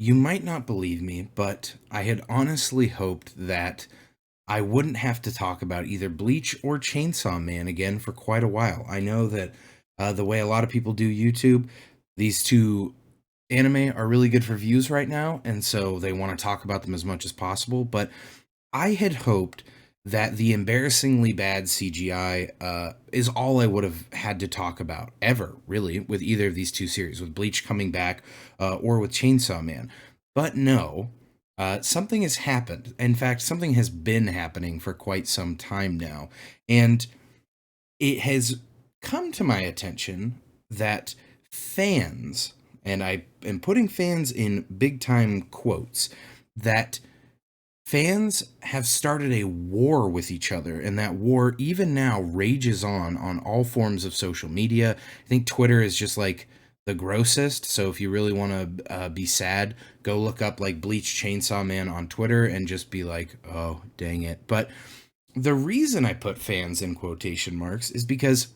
You might not believe me, but I had honestly hoped that I wouldn't have to talk about either Bleach or Chainsaw Man again for quite a while. I know that the way a lot of people do YouTube, these two anime are really good for views right now, and so they want to talk about them as much as possible. But I had hoped that the embarrassingly bad CGI is all I would have had to talk about ever, really, with either of these two series, with Bleach coming back or with Chainsaw Man. But no, something has happened. In fact, something has been happening for quite some time now. And it has come to my attention that fans, and I am putting fans in big time quotes, that fans have started a war with each other, and that war even now rages on all forms of social media. I think Twitter is just like the grossest. So if you really want to be sad, go look up like Bleach Chainsaw Man on Twitter and just be like, oh, dang it. But the reason I put fans in quotation marks is because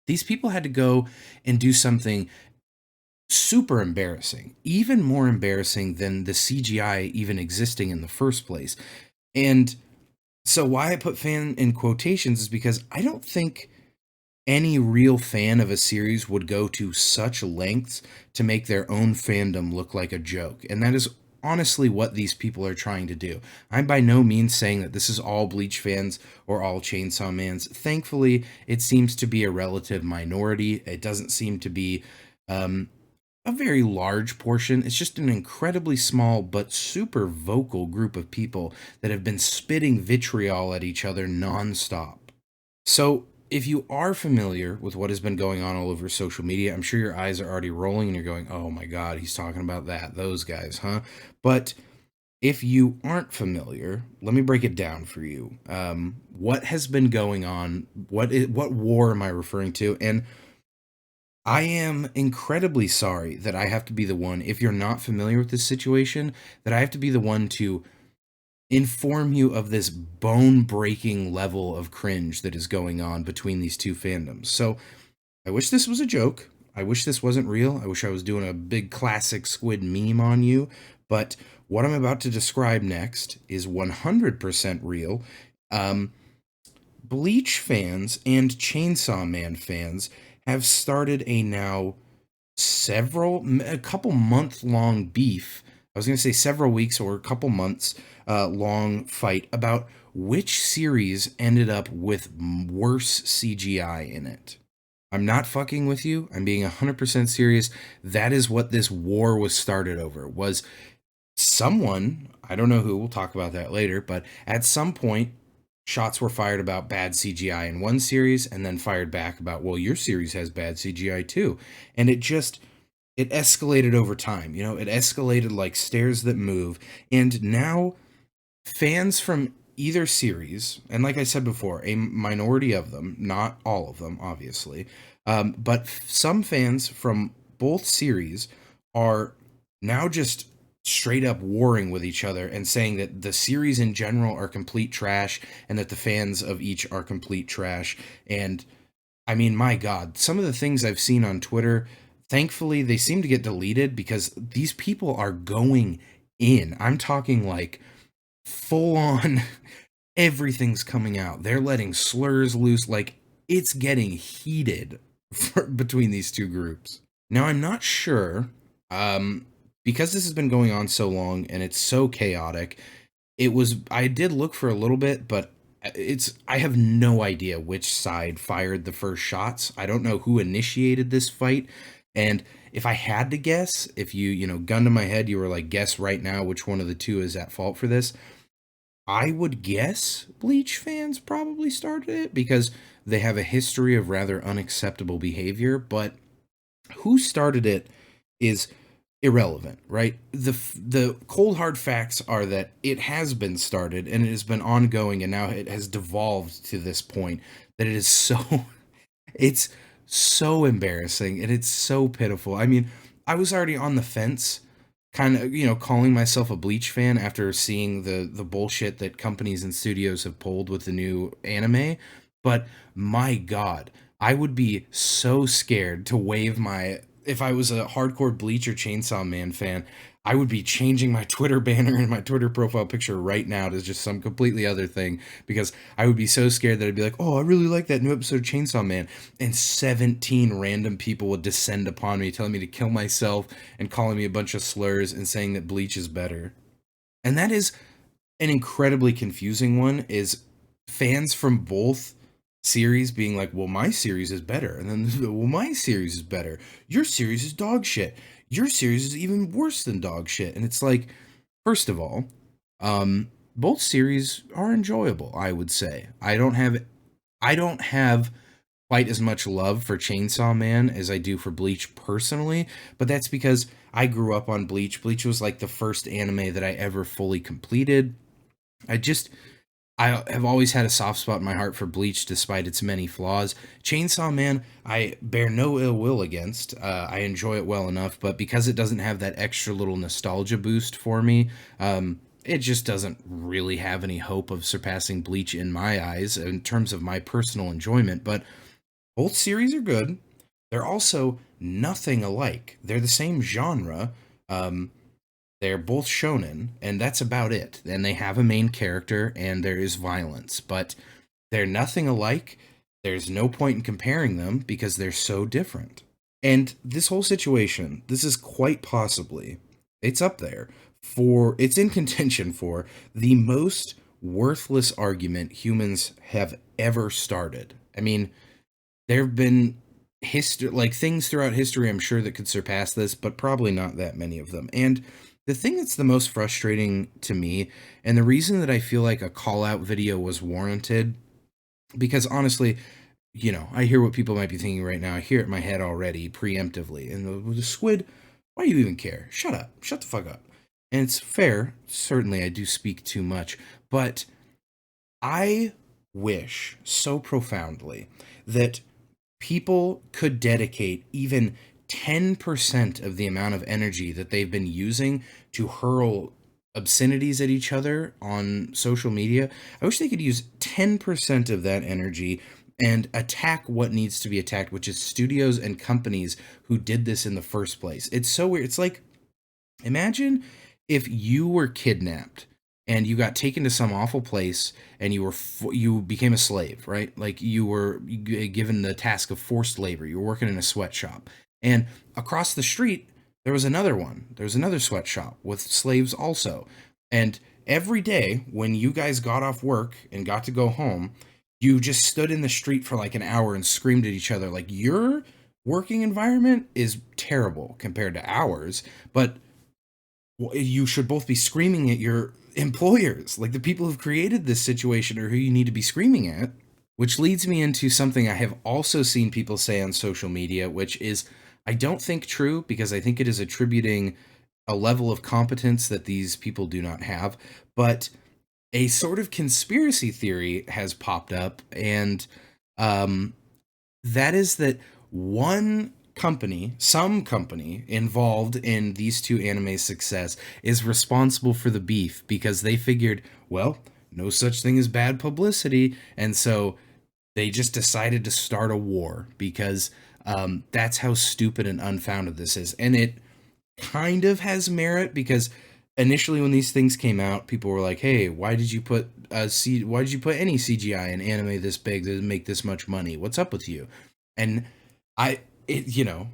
these people had to go and do something super embarrassing, even more embarrassing than the CGI even existing in the first place. And so, why I put fan in quotations is because I don't think any real fan of a series would go to such lengths to make their own fandom look like a joke. And that is honestly what these people are trying to do. I'm by no means saying that this is all Bleach fans or all Chainsaw Mans. Thankfully, it seems to be a relative minority. It doesn't seem to be um, a very large portion. It's just an incredibly small but super vocal group of people that have been spitting vitriol at each other nonstop. So, if you are familiar with what has been going on all over social media, I'm sure your eyes are already rolling and you're going, oh my God, he's talking about that, those guys, huh? But if you aren't familiar, let me break it down for you. What has been going on? What war am I referring to? And I am incredibly sorry that I have to be the one, if you're not familiar with this situation, that I have to be the one to inform you of this bone breaking level of cringe that is going on between these two fandoms. So I wish this was a joke. I wish this wasn't real. I wish I was doing a big classic squid meme on you. But what I'm about to describe next is 100% real. Um, Bleach fans and Chainsaw Man fans have started a couple month long beef. I was going to say several weeks or a couple months long fight about which series ended up with worse CGI in it. I'm not fucking with you. I'm being 100% serious. That is what this war was started over. Was someone, I don't know who, we'll talk about that later, but at some point shots were fired about bad CGI in one series and then fired back about, well, your series has bad CGI too. And it escalated over time. It escalated like stairs that move. And now fans from either series, and like I said before, a minority of them, not all of them, obviously, but some fans from both series are now just straight up warring with each other and saying that the series in general are complete trash and that the fans of each are complete trash. And I mean, my God, some of the things I've seen on Twitter, thankfully, they seem to get deleted because these people are going in. I'm talking like full on, everything's coming out. They're letting slurs loose. Like, it's getting heated between these two groups. Now, I'm not sure, because this has been going on so long and it's so chaotic. I did look for a little bit, but I have no idea which side fired the first shots. I don't know who initiated this fight. And if I had to guess, if gun to my head, you were like, guess right now which one of the two is at fault for this, I would guess Bleach fans probably started it because they have a history of rather unacceptable behavior. But who started it is irrelevant, right? The cold hard facts are that it has been started and it has been ongoing, and now it has devolved to this point that it is so it's so embarrassing and it's so pitiful. I mean, I was already on the fence, kind of, calling myself a Bleach fan after seeing the bullshit that companies and studios have pulled with the new anime. But my God, I would be so scared to wave my if I was a hardcore Bleach or Chainsaw Man fan. I would be changing my Twitter banner and my Twitter profile picture right now to just some completely other thing, because I would be so scared that I'd be like, oh, I really like that new episode of Chainsaw Man, and 17 random people would descend upon me telling me to kill myself and calling me a bunch of slurs and saying that Bleach is better. And that is an incredibly confusing one, is fans from both series being like, well, my series is better, and then, well, my series is better, your series is dog shit, your series is even worse than dog shit. And it's like, first of all, both series are enjoyable, I would say. I don't have quite as much love for Chainsaw Man as I do for Bleach personally, but that's because I grew up on Bleach. Bleach was like the first anime that I ever fully completed. I just I have always had a soft spot in my heart for Bleach despite its many flaws. Chainsaw Man, I bear no ill will against. I enjoy it well enough, but because it doesn't have that extra little nostalgia boost for me, it just doesn't really have any hope of surpassing Bleach in my eyes in terms of my personal enjoyment. But both series are good. They're also nothing alike. They're the same genre. Um, they're both shonen, and that's about it. And they have a main character, and there is violence, but they're nothing alike. There's no point in comparing them because they're so different. And this whole situation, this is quite possibly, it's up there it's in contention for the most worthless argument humans have ever started. I mean, there have been history, like things throughout history, I'm sure, that could surpass this, but probably not that many of them. And the thing that's the most frustrating to me, and the reason that I feel like a call out video was warranted, because honestly, I hear what people might be thinking right now. I hear it in my head already preemptively. And the Squid, why do you even care? Shut up. Shut the fuck up. And it's fair. Certainly, I do speak too much. But I wish so profoundly that people could dedicate even 10% of the amount of energy that they've been using to hurl obscenities at each other on social media. I wish they could use 10% of that energy and attack what needs to be attacked, which is studios and companies who did this in the first place. It's so weird. It's like, imagine if you were kidnapped and you got taken to some awful place and you became a slave, right? Like you were given the task of forced labor. You were working in a sweatshop, and across the street there was another one. There was another sweatshop with slaves also. And every day when you guys got off work and got to go home, you just stood in the street for like an hour and screamed at each other like, your working environment is terrible compared to ours, but you should both be screaming at your employers, like the people who've created this situation, or who you need to be screaming at. Which leads me into something I have also seen people say on social media, which is, I don't think true, because I think it is attributing a level of competence that these people do not have. But a sort of conspiracy theory has popped up, and um, that is that some company involved in these two anime's success is responsible for the beef, because they figured, well, no such thing as bad publicity, and so they just decided to start a war, because that's how stupid and unfounded this is. And it kind of has merit, because initially when these things came out, people were like, "Hey, why did you put any CGI in anime this big to make this much money? What's up with you?" And I it you know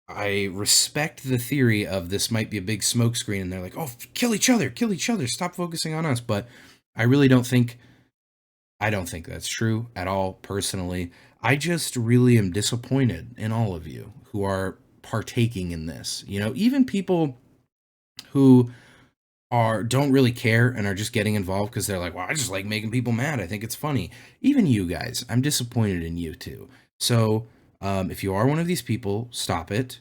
I respect the theory of this might be a big smokescreen, and they're like, "Oh, kill each other, stop focusing on us." But I really don't think that's true at all, personally. I just really am disappointed in all of you who are partaking in this. Even people who don't really care and are just getting involved because they're like, well, I just like making people mad. I think it's funny. Even you guys, I'm disappointed in you too. So if you are one of these people, stop it.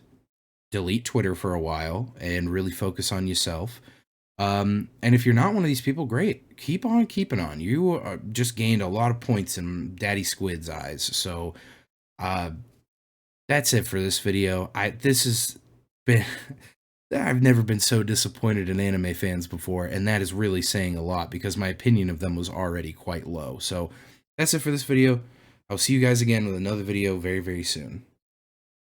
Delete Twitter for a while and really focus on yourself. And if you're not one of these people, great. Keep on keeping on. You just gained a lot of points in Daddy Squid's eyes. So uh, that's it for this video. This has been I've never been so disappointed in anime fans before, and that is really saying a lot, because my opinion of them was already quite low. So that's it for this video. I'll see you guys again with another video very, very soon.